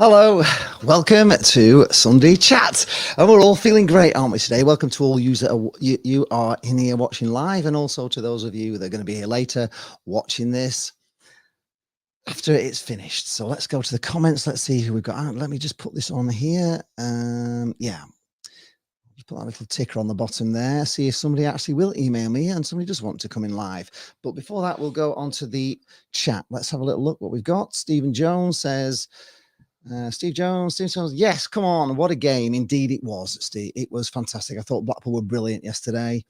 Hello, welcome to Sunday Chat, and we're all feeling great, aren't we, today? Welcome to all yous that are, you are in here watching live, and also to those of you that are going to be here later watching this after it's finished. So let's go to the comments. Let's see who we've got. Let me just put this on here. Yeah, just put that little ticker on the bottom there. See if somebody actually will email me and somebody does want to come in live. But before that, we'll go on to the chat. Let's have a little look what we've got. Stephen Jones says, Steve Jones, yes, come on, what a game. Indeed it was, Steve. It was fantastic. I thought Blackpool were brilliant yesterday.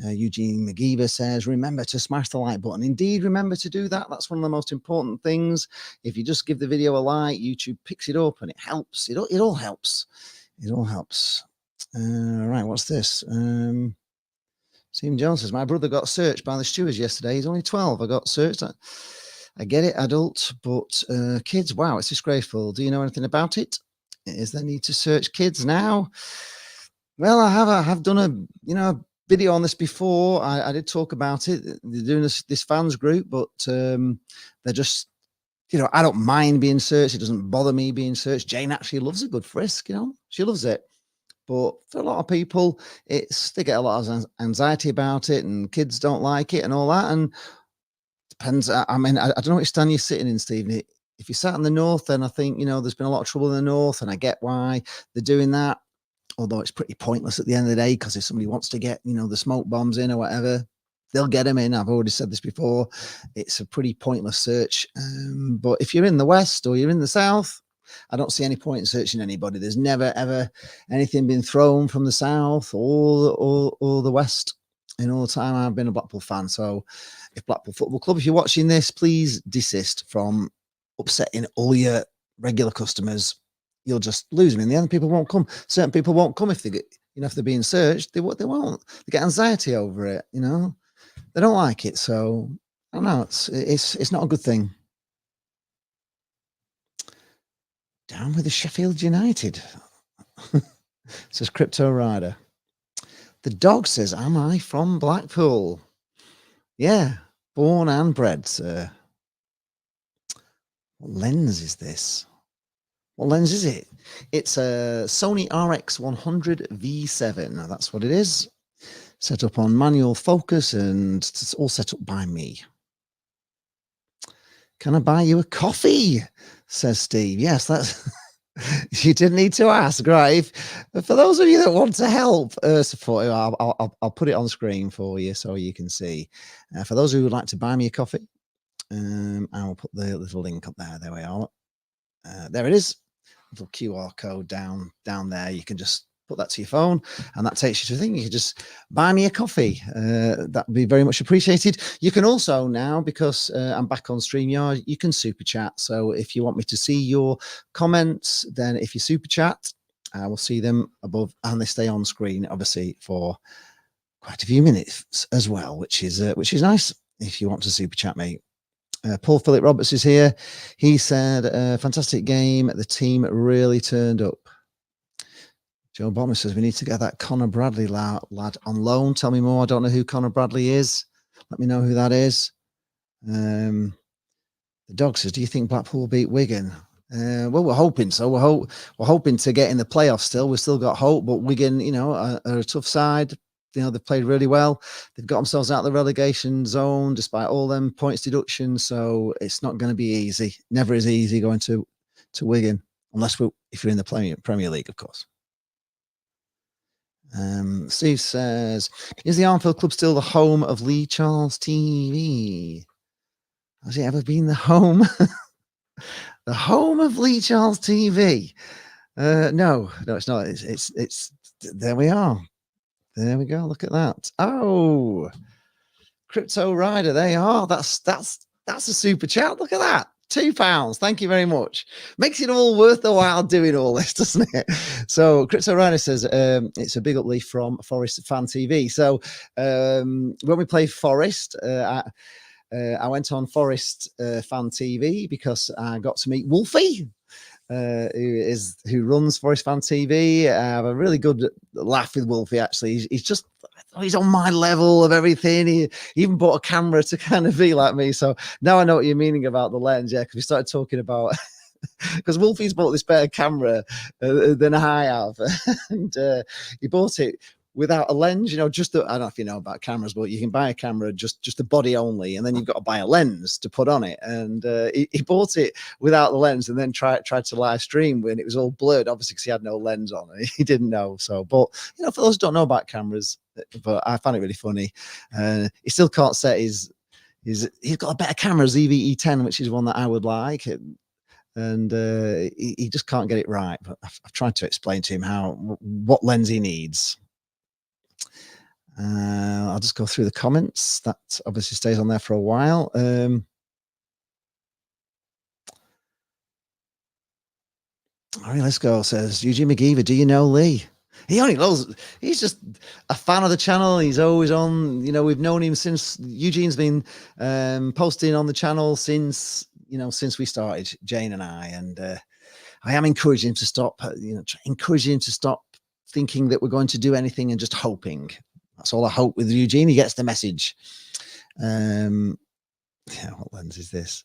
Eugene McGeever says, remember to smash the like button. Indeed, remember to do that. That's one of the most important things. If you just give the video a like, YouTube picks it up and it helps. It all helps. It all helps. Right, what's this? Stephen Jones says, my brother got searched by the stewards yesterday. He's only 12. I got searched. I get it, adult, but kids, wow, it's disgraceful. Do you know anything about it? Is there need to search kids now? Well, I have done a video on this before. I did talk about it. They're doing this fans group, but they're just, I don't mind being searched. It doesn't bother me being searched. Jane actually loves a good frisk, she loves it. But for a lot of people, they get a lot of anxiety about it, and kids don't like it and all that. And depends. I mean, I don't know which stand you're sitting in, Stephen. If you sat in the north, then I think, there's been a lot of trouble in the north, and I get why they're doing that. Although it's pretty pointless at the end of the day, because if somebody wants to get, the smoke bombs in or whatever, they'll get them in. I've already said this before. It's a pretty pointless search. But if you're in the west or you're in the south, I don't see any point in searching anybody. There's never, ever anything been thrown from the south or the west in all the time I've been a Blackpool fan. So if Blackpool Football Club, if you're watching this, please desist from upsetting all your regular customers. You'll just lose them. In the end, people won't come. Certain people won't come if they get, if they're being searched. They won't. They get anxiety over it. They don't like it. So I don't know. It's not a good thing. Down with the Sheffield United, says Crypto Rider. The dog says, am I from Blackpool? Yeah, born and bred, sir. What lens is this? What lens is it? It's a Sony RX100 V7. Now, that's what it is. Set up on manual focus, and it's all set up by me. Can I buy you a coffee? Says Steve. Yes, that's... You didn't need to ask, right? For those of you that want to help support you, I'll put it on screen for you so you can see. For those who would like to buy me a coffee, I will put the little link up there. There we are. There it is. Little QR code down there. You can just put that to your phone, and that takes you to the thing. You can just buy me a coffee. That would be very much appreciated. You can also now, because I'm back on StreamYard, you can super chat. So if you want me to see your comments, then if you super chat, I will see them above, and they stay on screen, obviously, for quite a few minutes as well, which is nice if you want to super chat me. Paul Philip Roberts is here. He said, fantastic game. The team really turned up. Joe Bomber says, we need to get that Connor Bradley lad on loan. Tell me more. I don't know who Connor Bradley is. Let me know who that is. The dog says, do you think Blackpool will beat Wigan? Well, we're hoping so. We're hoping to get in the playoffs still. We've still got hope, but Wigan, are a tough side. They've played really well. They've got themselves out of the relegation zone despite all them points deductions. So it's not going to be easy. Never is easy going to Wigan, unless if you're in the Premier League, of course. Steve says, is the Armfield Club still the home of Lee Charles TV? Has it ever been the home? The home of Lee Charles TV? No, it's not. It's there we are. There we go. Look at that. Oh, Crypto Rider. They are. That's a super chat. Look at that. £2. Thank you very much. Makes it all worth the while doing all this, doesn't it? So Crypto Rider says it's a big uplift from Forest Fan TV. So when we play Forest, I went on Forest Fan TV because I got to meet Wolfie, who runs Forest Fan TV. I have a really good laugh with Wolfie. Actually, he's on my level of everything. He even bought a camera to kind of be like me. So now I know what you're meaning about the lens, yeah, because we started talking about because Wolfie's bought this better camera than I have, and he bought it without a lens. Just I don't know if you know about cameras, but you can buy a camera just the body only, and then you've got to buy a lens to put on it. And he bought it without the lens, and then tried to live stream when it was all blurred, obviously because he had no lens on. He didn't know. So, but for those who don't know about cameras, but I find it really funny. He still can't set he's got a better camera, ZV-E10, which is one that I would like. And he just can't get it right. But I've tried to explain to him what lens he needs. I'll just go through the comments. That obviously stays on there for a while. All right, let's go. Says Eugene McGeever, do you know Lee? He only knows, he's just a fan of the channel. He's always on, we've known him since Eugene's been posting on the channel since we started, Jane and I. And I am encouraging him to stop, encouraging him to stop thinking that we're going to do anything and just hoping. That's all I hope with Eugene. He gets the message. Yeah, what lens is this?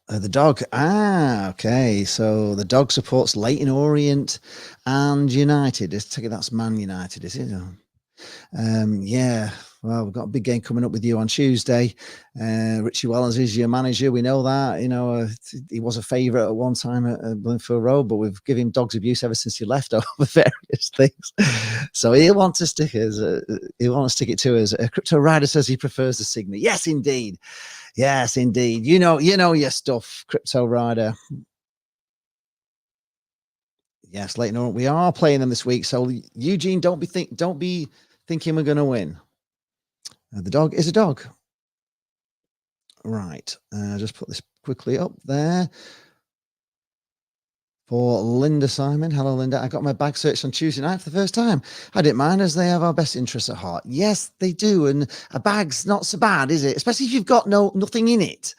The dog. Okay. So the dog supports Leighton Orient and United. That's Man United, is it? Yeah. Well, we've got a big game coming up with you on Tuesday. Richie Wellens is your manager. We know that. He was a favourite at one time at Bloomfield Road, but we've given him dog's abuse ever since he left over various things. So he'll want to stick it to us. Crypto Rider says he prefers the Sigma. Yes, indeed. Yes, indeed. You know your stuff, Crypto Rider. Yes, Leighton Orient. We are playing them this week. So Eugene, don't be thinking we're going to win. The dog is a dog. Right. Just put this quickly up there. For Linda Simon. Hello, Linda. I got my bag searched on Tuesday night for the first time. I didn't mind, as they have our best interests at heart. Yes, they do. And a bag's not so bad, is it? Especially if you've got nothing in it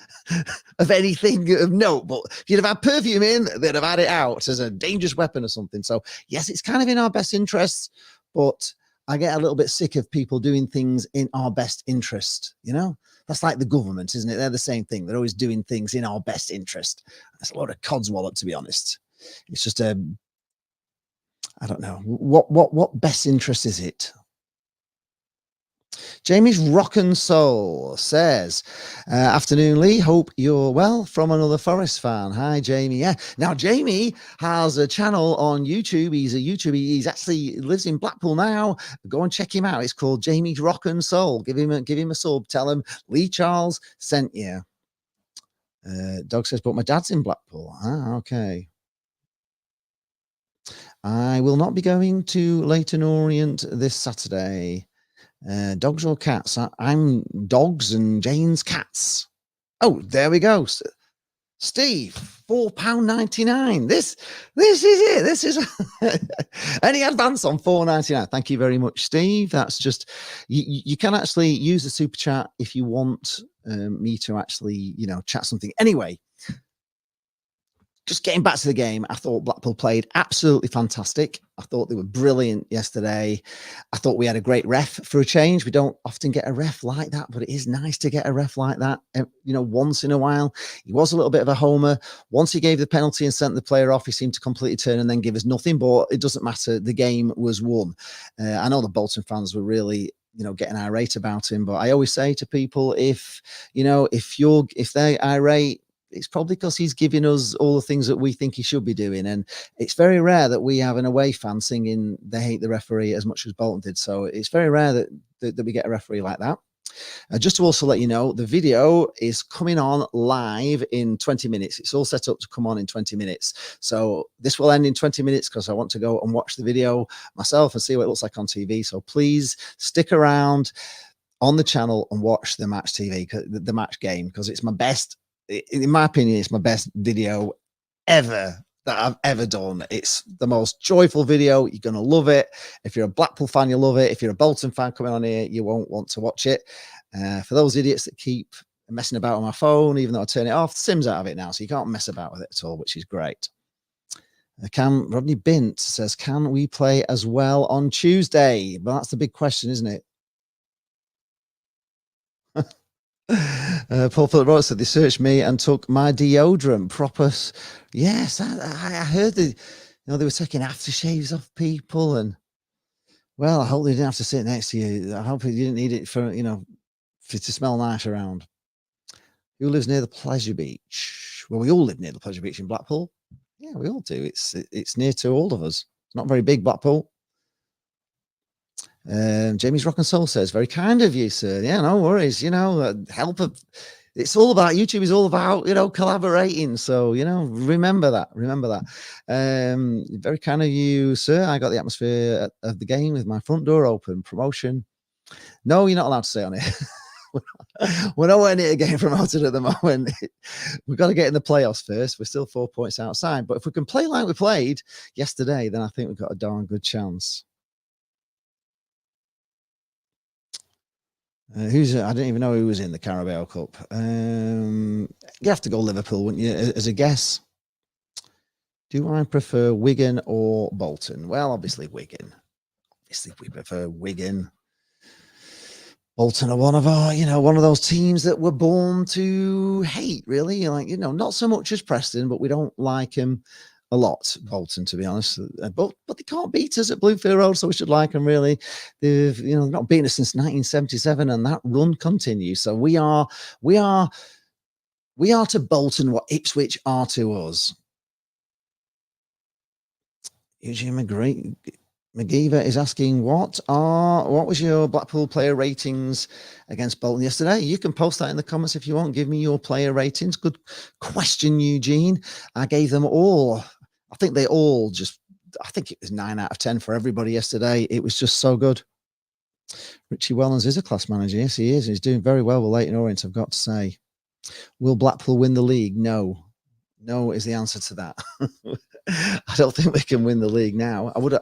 of anything of note. But if you'd have had perfume in, they'd have had it out as a dangerous weapon or something. So, yes, it's kind of in our best interests. But I get a little bit sick of people doing things in our best interest. That's like the government, isn't it? They're the same thing. They're always doing things in our best interest. That's a lot of codswallop, to be honest. It's just I don't know what best interest is it. Jamie's Rockin' Soul says, afternoon, Lee. Hope you're well, from another Forest fan. Hi, Jamie. Yeah. Now, Jamie has a channel on YouTube. He's a YouTuber. He's actually lives in Blackpool now. Go and check him out. It's called Jamie's Rockin' Soul. Give him a sub. Tell him Lee Charles sent you. Dog says, but my dad's in Blackpool. Okay. I will not be going to Leighton Orient this Saturday. Dogs or cats? I'm dogs and Jane's cats. Oh, there we go. Steve, £4.99. This is it. This is any advance on £4.99. Thank you very much, Steve. That's just you can actually use the super chat if you want me to actually chat something. Anyway, just getting back to the game, I thought Blackpool played absolutely fantastic. I thought they were brilliant yesterday. I thought we had a great ref for a change. We don't often get a ref like that, but it is nice to get a ref like that, once in a while. He was a little bit of a homer. Once he gave the penalty and sent the player off, he seemed to completely turn and then give us nothing, but it doesn't matter. The game was won. I know the Bolton fans were really getting irate about him, but I always say to people, if they're irate, it's probably because he's giving us all the things that we think he should be doing. And it's very rare that we have an away fan singing they hate the referee as much as Bolton did. So it's very rare that we get a referee like that. Just to also let you know, the video is coming on live in 20 minutes. It's all set up to come on in 20 minutes. So this will end in 20 minutes because I want to go and watch the video myself and see what it looks like on TV. So please stick around on the channel and watch the match TV, the match game, because it's my best. In my opinion, it's my best video ever that I've ever done. It's the most joyful video. You're going to love it. If you're a Blackpool fan, you'll love it. If you're a Bolton fan coming on here, you won't want to watch it. For those idiots that keep messing about on my phone, even though I turn it off, the SIM's out of it now, so you can't mess about with it at all, which is great. Rodney Bint says, can we play as well on Tuesday? Well, that's the big question, isn't it? Paul Philip Roberts said they searched me and took my deodorant. Proper. Yes, I heard that. They were taking aftershaves off people, and well, I hope they didn't have to sit next to you. I hope you didn't need it for for it to smell nice around. Who lives near the pleasure beach? Well, we all live near the pleasure beach in Blackpool. Yeah, we all do. It's near to all of us. It's not very big, Blackpool. Jamie's Rock and Soul says, very kind of you, sir. Yeah, no worries. Help. It's all about YouTube. Is all about collaborating. So remember that. Remember that. Very kind of you, sir. I got the atmosphere of the game with my front door open. Promotion. No, you're not allowed to say on it. We're nowhere near getting promoted at the moment. We've got to get in the playoffs first. We're still 4 points outside. But if we can play like we played yesterday, then I think we've got a darn good chance. I didn't even know who was in the Carabao Cup. You have to go Liverpool, wouldn't you, as a guess? Do I prefer Wigan or Bolton? Well, obviously Wigan. Obviously, we prefer Wigan. Bolton are one of those teams that were born to hate, really. Not so much as Preston, but we don't like him a lot, Bolton, to be honest. But they can't beat us at Bluefield Road, so we should like them, really. They've not beaten us since 1977, and that run continues. So we are to Bolton what Ipswich are to us. Eugene McGeever is asking, what was your Blackpool player ratings against Bolton yesterday? You can post that in the comments if you want. Give me your player ratings. Good question, Eugene. I gave them all. I think it was 9 out of 10 for everybody yesterday. It was just so good. Richie Wellens is a class manager. Yes, he is. He's doing very well with Leyton Orient, I've got to say. Will Blackpool win the league? No. No is the answer to that. I don't think we can win the league now. I would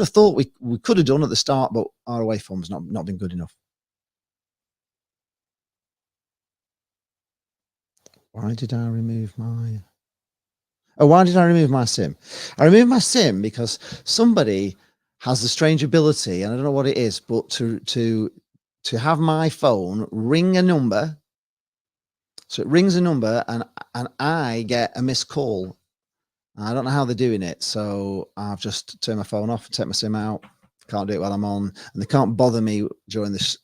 have thought we could have done at the start, but our away form's not been good enough. Why did I remove my SIM? I removed my SIM because somebody has the strange ability, and I don't know what it is, but to have my phone ring a number. So it rings a number and I get a missed call. I don't know how they're doing it. So I've just turned my phone off and take my SIM out. Can't do it while I'm on. And they can't bother me during the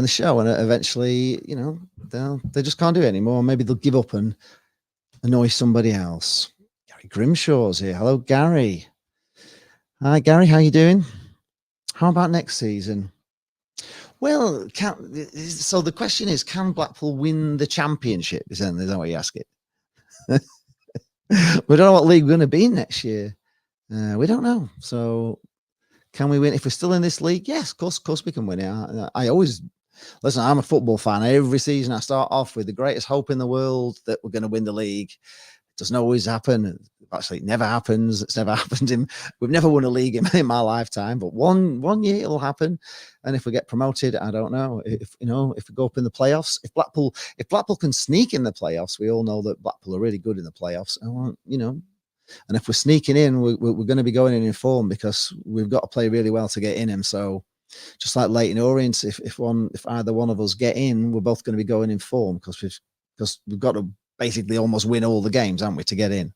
show. And eventually, they just can't do it anymore. Maybe they'll give up and annoy somebody else. Gary Grimshaw's here. Hello, Gary. Hi, Gary. How you doing? How about next season? Well, so the question is, can Blackpool win the championship? Is that what you ask it? We don't know what league we're going to be in next year. We don't know. So can we win? If we're still in this league, yes, of course we can win it. I always, listen, I'm a football fan. Every season I start off with the greatest hope in the world that we're going to win the league. It doesn't always happen. Actually, it never happens. It's never happened. We've never won a league in my lifetime, but one year it'll happen. And if we get promoted, I don't know. If we go up in the playoffs, if Blackpool can sneak in the playoffs, we all know that Blackpool are really good in the playoffs. And if we're sneaking in, we're going to be going in form because we've got to play really well to get in them. So just like Leyton Orient, if either one of us get in, we're both going to be going in form because we've got to basically almost win all the games, haven't we, to get in?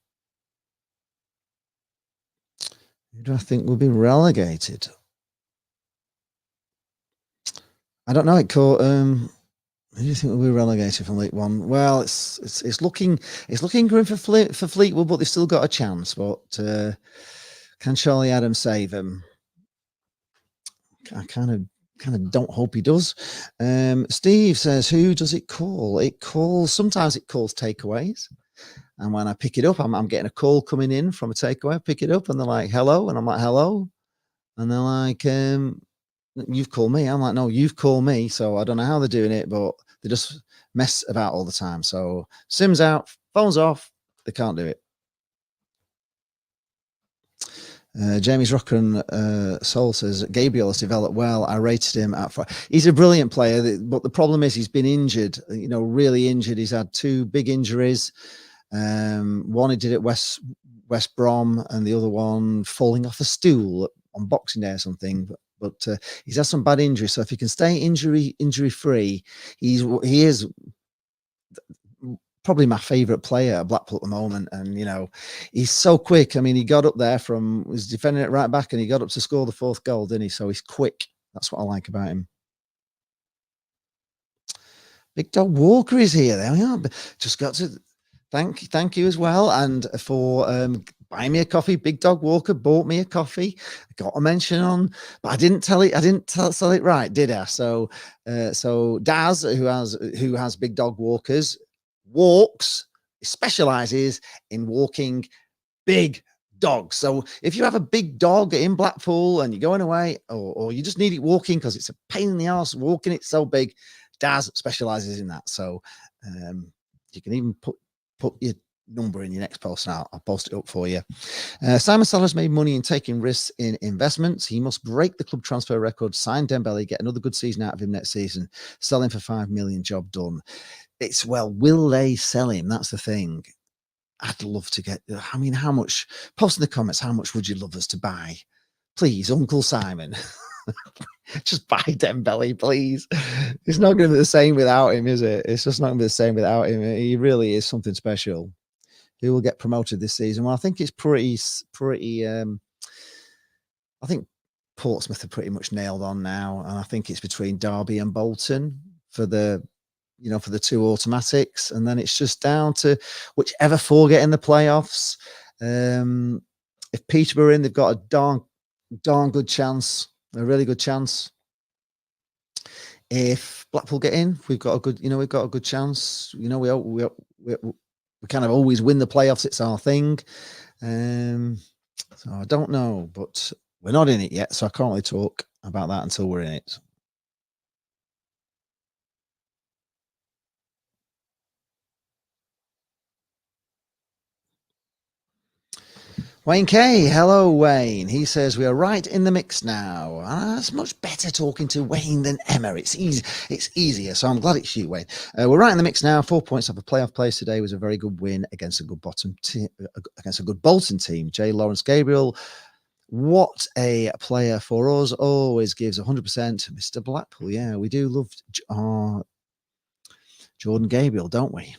Who do I think will be relegated? I don't know. Who do you think will be relegated from League One? Well, it's looking grim for Fleetwood, but they've still got a chance. But can Charlie Adams save them? I kind of don't hope he does. Steve says, who does it call? Sometimes it calls takeaways. And when I pick it up, I'm getting a call coming in from a takeaway. I pick it up and they're like, hello. And I'm like, hello. And they're like, you've called me. I'm like, no, you've called me. So I don't know how they're doing it, but they just mess about all the time. So SIM's out, phone's off. They can't do it. Jamie's Rock and Soul says, Gabriel has developed well. I rated him at 5. He's a brilliant player, but the problem is he's been injured, really injured. He's had 2 big injuries. One he did at West Brom, and the other one falling off a stool on Boxing Day or something. but he's had some bad injuries. So if he can stay injury free, he is probably my favourite player at Blackpool at the moment. And, you know, he's so quick. I mean, he got up there was defending it right back and he got up to score the 4th goal, didn't he? So he's quick. That's what I like about him. Big Dog Walker is here. There we are. Just got to thank you as well. And for buying me a coffee. Big Dog Walker bought me a coffee. I got a mention on, but I didn't sell it right, did I? So Daz, who has Big Dog Walkers, specializes in walking big dogs. So if you have a big dog in Blackpool and you're going away, or you just need it walking because it's a pain in the ass walking it so big, Daz specializes in that. So you can even put your number in your next post, and I'll post it up for you. Simon Salah's made money in taking risks in investments. He must break the club transfer record, sign Dembele, get another good season out of him next season, sell him for 5 million, job done. It's, well, will they sell him? That's the thing. I'd love to get, I mean, how much? Post in the comments, how much would you love us to buy? Please, Uncle Simon. Just buy Dembele, please. It's not going to be the same without him, is it? It's just not going to be the same without him. He really is something special. Who will get promoted this season? Well, I think it's pretty. I think Portsmouth are pretty much nailed on now, and I think it's between Derby and Bolton for the 2 automatics, and then it's just down to whichever 4 get in the playoffs. If Peterborough are in, they've got a darn good chance, a really good chance. If Blackpool get in, we've got a good chance. We kind of always win the playoffs. It's our thing. So I don't know, but we're not in it yet, so I can't really talk about that until we're in it. Wayne K, hello Wayne. He says we are right in the mix now. It's much better talking to Wayne than Emma. It's easier, so I'm glad it's you, Wayne. We're right in the mix now. 4 points off a playoff place today was a very good win against a good Bolton team. J. Lawrence Gabriel, what a player for us! Always gives 100%. Mr. Blackpool, yeah, we do love Jordan Gabriel, don't we?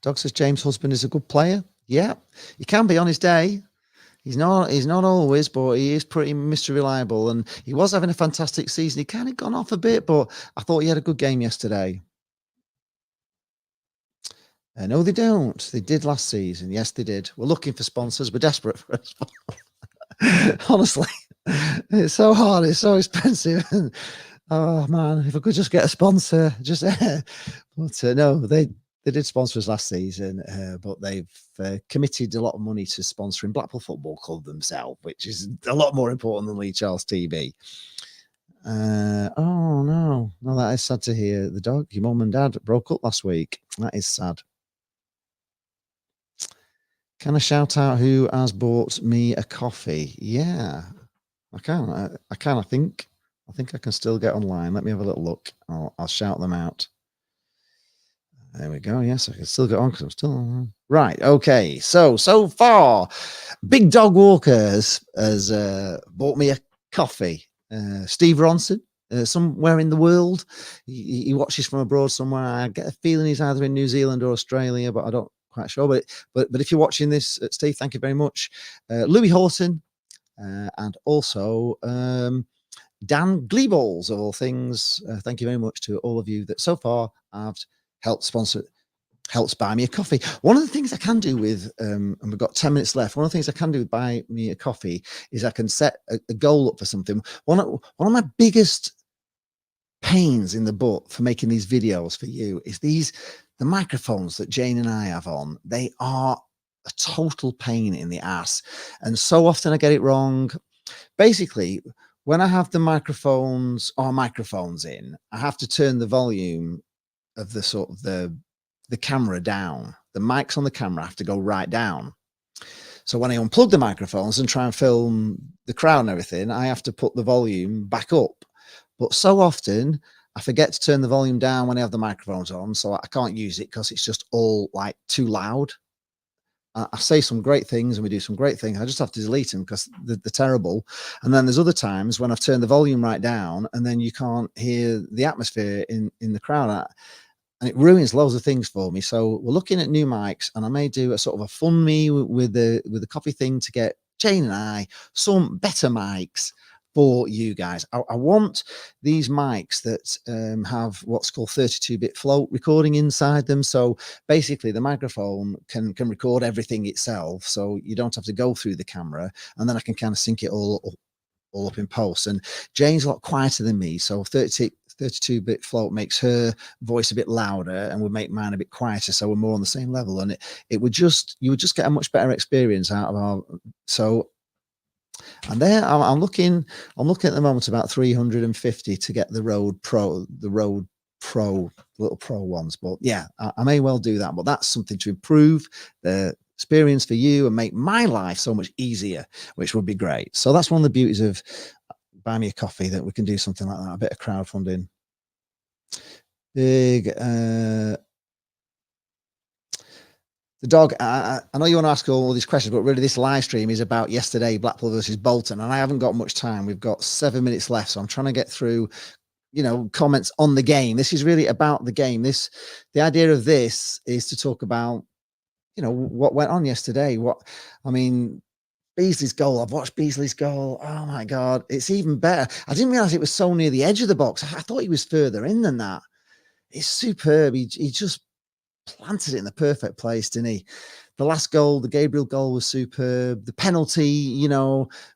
Dog says James Husband is a good player. Yeah, he can be on his day. He's not always, but he is pretty Mr. Reliable. And he was having a fantastic season. He kind of gone off a bit, but I thought he had a good game yesterday. No, they don't. They did last season. Yes, they did. We're looking for sponsors. We're desperate for a sponsor. Honestly, it's so hard. It's so expensive. Oh man, if I could just get a sponsor, just but no, they did sponsor us last season, but they've committed a lot of money to sponsoring Blackpool Football Club themselves, which is a lot more important than Lee Charles TV. Oh no, that is sad to hear. The dog, your mum and dad broke up last week. That is sad. Can I shout out who has bought me a coffee? Yeah, I can. I can. I think I can still get online. Let me have a little look. I'll shout them out. There we go. Yes, I can still get on because I'm still on. Right. Okay. So far, Big Dog Walker has bought me a coffee. Steve Ronson, somewhere in the world. He watches from abroad somewhere. I get a feeling he's either in New Zealand or Australia, but I don't quite sure. But if you're watching this, Steve, thank you very much. Louis Horton, and also Dan Gleeballs, of all things. Thank you very much to all of you that so far have helps buy me a coffee. One of the things I can do with, and we've got 10 minutes left, one of the things I can do with buy me a coffee is I can set a goal up for something. One of my biggest pains in the butt for making these videos for you is the microphones that Jane and I have on. They are a total pain in the ass. And so often I get it wrong. Basically, when I have the microphones in, I have to turn the volume of the sort of the camera down. The mics on the camera have to go right down. So when I unplug the microphones and try and film the crowd and everything, I have to put the volume back up. But so often I forget to turn the volume down when I have the microphones on, so I can't use it because it's just all like too loud. I say some great things and we do some great things. I just have to delete them because they're terrible. And then there's other times when I've turned the volume right down and then you can't hear the atmosphere in the crowd. And it ruins loads of things for me. So we're looking at new mics, and I may do a sort of a fun me with the coffee thing to get Jane and I some better mics for you guys. I want these mics that have what's called 32-bit float recording inside them. So basically the microphone can record everything itself, so you don't have to go through the camera, and then I can kind of sync it all up in post. And Jane's a lot quieter than me, so 32-bit float makes her voice a bit louder and would make mine a bit quieter, so we're more on the same level. And you would just get a much better experience out of our. So and there I'm looking at the moment about 350 to get the Rode Pro little Pro ones. But yeah, I may well do that, but that's something to improve the experience for you and make my life so much easier, which would be great. So that's one of the beauties of Buy Me a Coffee, that we can do something like that, a bit of crowdfunding. Big the dog, I know you want to ask all these questions, but really this live stream is about yesterday, Blackpool versus Bolton, and I haven't got much time. We've got 7 minutes left, so I'm trying to get through, comments on the game. This is really about the game. The idea of this is to talk about, what went on yesterday. Beasley's goal. I've watched Beasley's goal. Oh my God, it's even better. I didn't realize it was so near the edge of the box. I thought he was further in than that. It's superb. He just planted it in the perfect place, didn't he? The last goal, the Gabriel goal, was superb. The penalty,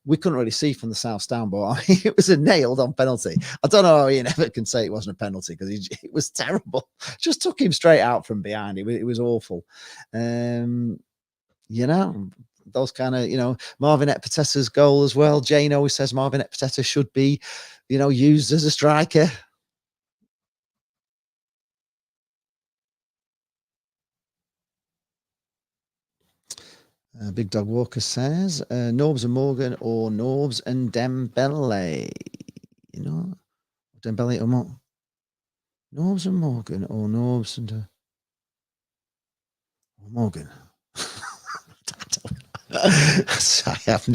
we couldn't really see from the south stand, but it was a nailed on penalty. I don't know how Ian Evatt can say it wasn't a penalty, because it was terrible. Just took him straight out from behind. It was awful. Those kind of, Marvin Ekpiteta's goal as well. Jane always says Marvin Ekpiteta should be, used as a striker. Big Dog Walker says Norbs and Morgan, or Norbs and Dembele. Dembele or Norbs and Morgan, or Norbs and Morgan. I have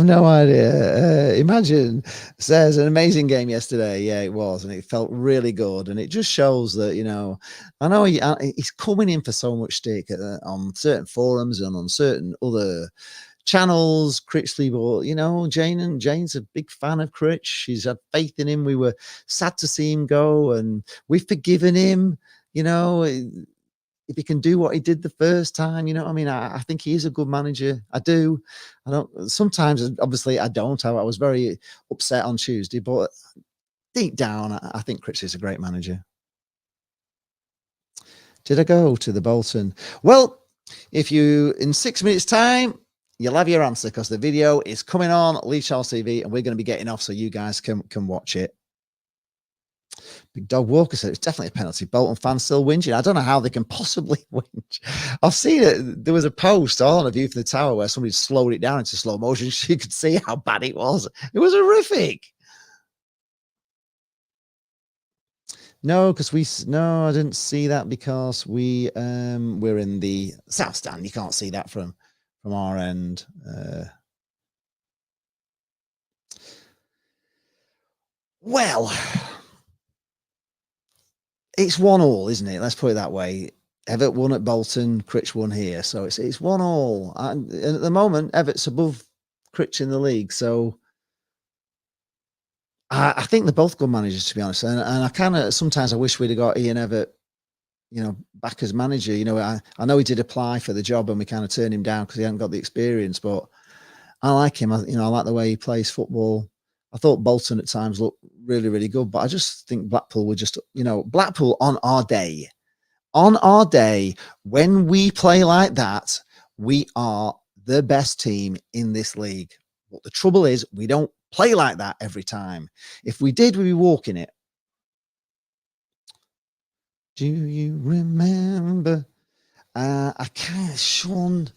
no idea. Imagine says an amazing game yesterday. Yeah, it was, and it felt really good. And it just shows that, I know he's coming in for so much stick on certain forums and on certain other channels, Critchley, but Jane's a big fan of Critch. She's had faith in him. We were sad to see him go, and we've forgiven him. If he can do what he did the first time, I think he is a good manager. I do. I don't. Sometimes, obviously, I don't. I was very upset on Tuesday, but deep down, I think Critch is a great manager. Did I go to the Bolton? Well, if you, in 6 minutes' time, you'll have your answer, because the video is coming on Lee Charles TV, and we're going to be getting off so you guys can watch it. Big Dog Walker said it's definitely a penalty. Bolton fans still whinging. I don't know how they can possibly whinge. I've seen it. There was a post on A View from the Tower where somebody slowed it down into slow motion so you could see how bad it was. It was horrific. No, I didn't see that, because we're in the south stand. You can't see that from our end. Well, it's 1-1, isn't it? Let's put it that way. Evatt won at Bolton, Critch won here, so it's 1-1. And at the moment, Evatt's above Critch in the league, so I think they're both good managers, to be honest. And I kind of sometimes I wish we'd have got Ian Evatt, back as manager. I know he did apply for the job, and we kind of turned him down because he hadn't got the experience. But I like him. I like the way he plays football. I thought Bolton at times looked really, really good, but I just think Blackpool were just, Blackpool on our day, when we play like that, we are the best team in this league. But the trouble is, we don't play like that every time. If we did, we'd be walking it. Do you remember? I can't, Sean.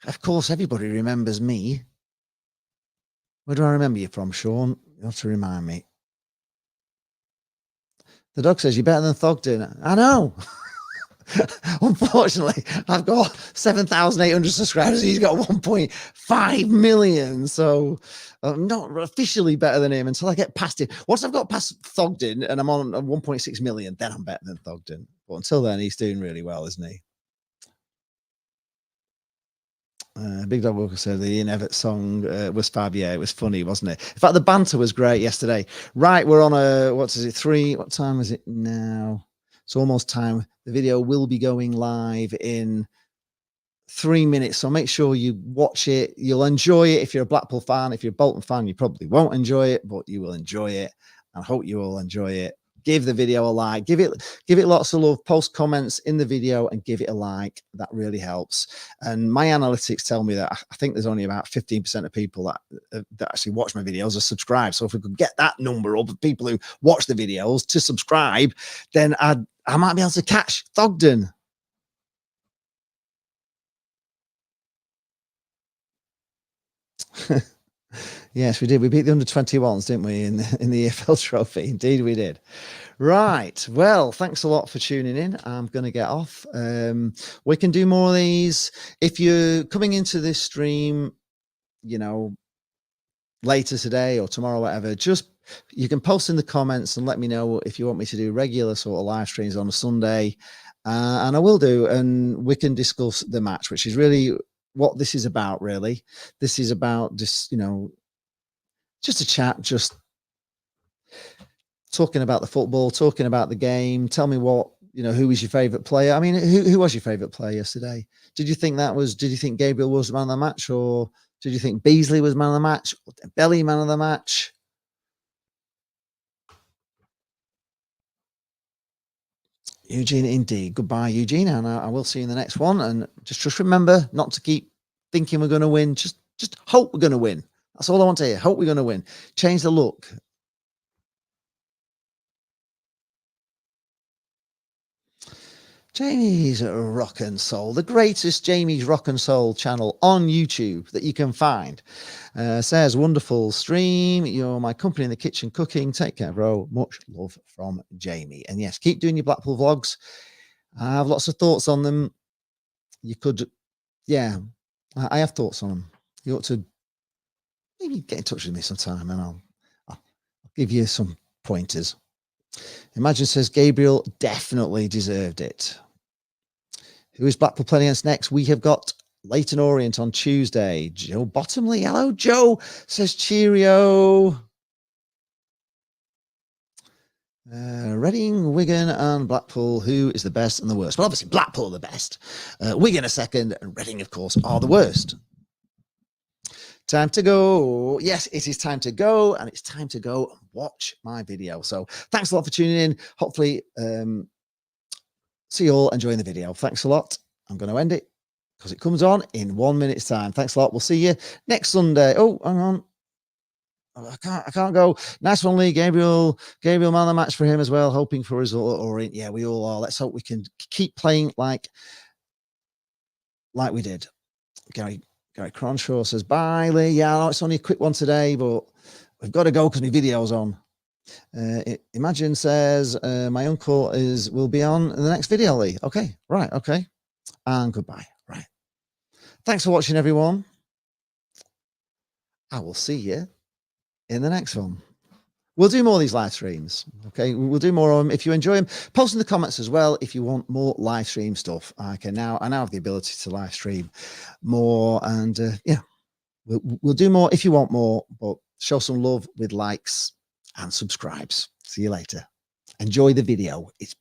Of course, everybody remembers me. Where do I remember you from, Sean? You have to remind me. The dog says, you're better than Thogden. I know. Unfortunately, I've got 7,800 subscribers. He's got 1.5 million. So I'm not officially better than him until I get past him. Once I've got past Thogden and I'm on 1.6 million, then I'm better than Thogden. But until then, he's doing really well, isn't he? Big Dog Walker said the Ian Everett song was fab. Yeah, it was funny, wasn't it? In fact, the banter was great yesterday. Right, we're on what time is it now? It's almost time. The video will be going live in 3 minutes. So make sure you watch it. You'll enjoy it. If you're a Blackpool fan, if you're a Bolton fan, you probably won't enjoy it, but you will enjoy it. I hope you will enjoy it. Give the video a like, give it lots of love, post comments in the video and give it a like. That really helps. And my analytics tell me that I think there's only about 15% of people that actually watch my videos are subscribed. So if we could get that number up of people who watch the videos to subscribe, then I might be able to catch Thogden. Yes, we did. We beat the under-21s, didn't we, in the EFL Trophy? Indeed, we did. Right. Well, thanks a lot for tuning in. I'm going to get off. We can do more of these. If you're coming into this stream, later today or tomorrow, whatever, just you can post in the comments and let me know if you want me to do regular sort of live streams on a Sunday. And I will do. And we can discuss the match, which is really what this is about, really. This is about just, just a chat, just talking about the football, talking about the game. Tell me who was your favourite player? I mean, who was your favourite player yesterday? Did you think Gabriel was the man of the match, or did you think Beasley was man of the match, or Belly man of the match? Eugene, indeed. Goodbye, Eugene, and I will see you in the next one. And just remember not to keep thinking we're going to win. Just hope we're going to win. That's all I want to hear. Hope we're going to win. Change the look. Jamie's Rock and Soul, the greatest Jamie's Rock and Soul channel on YouTube that you can find. Says, wonderful stream. You're my company in the kitchen cooking. Take care, bro. Much love from Jamie. And yes, keep doing your Blackpool vlogs. I have lots of thoughts on them. You could, I have thoughts on them. You ought to maybe get in touch with me sometime and I'll give you some pointers. Imagine says Gabriel definitely deserved it. Who is Blackpool playing against next? We have got Leighton Orient on Tuesday. Joe Bottomley. Hello, Joe. Says cheerio. Reading, Wigan and Blackpool. Who is the best and the worst? Well, obviously Blackpool are the best. Wigan are second and Reading, of course, are the worst. Time to go. Yes, it is time to go, and it's time to go and watch my video. So thanks a lot for tuning in. Hopefully, see you all enjoying the video. Thanks a lot. I'm going to end it because it comes on in 1 minute's time. Thanks a lot. We'll see you next Sunday. Oh, hang on. I can't go. Nice one, Lee. Gabriel, man of the match for him as well. Hoping for a result at Orient. Yeah, we all are. Let's hope we can keep playing like we did. Gary Cronshaw says, bye, Lee. Yeah, I know it's only a quick one today, but we've got to go because my video's on. Imagine says, my uncle will be on in the next video, Lee. Okay, right, okay. And goodbye. Right. Thanks for watching, everyone. I will see you in the next one. We'll do more of these live streams. Okay, we'll do more of them. If you enjoy them, post in the comments as well. If you want more live stream stuff, I now have the ability to live stream more, and we'll do more if you want more. But show some love with likes and subscribes. See you later. Enjoy the video. It's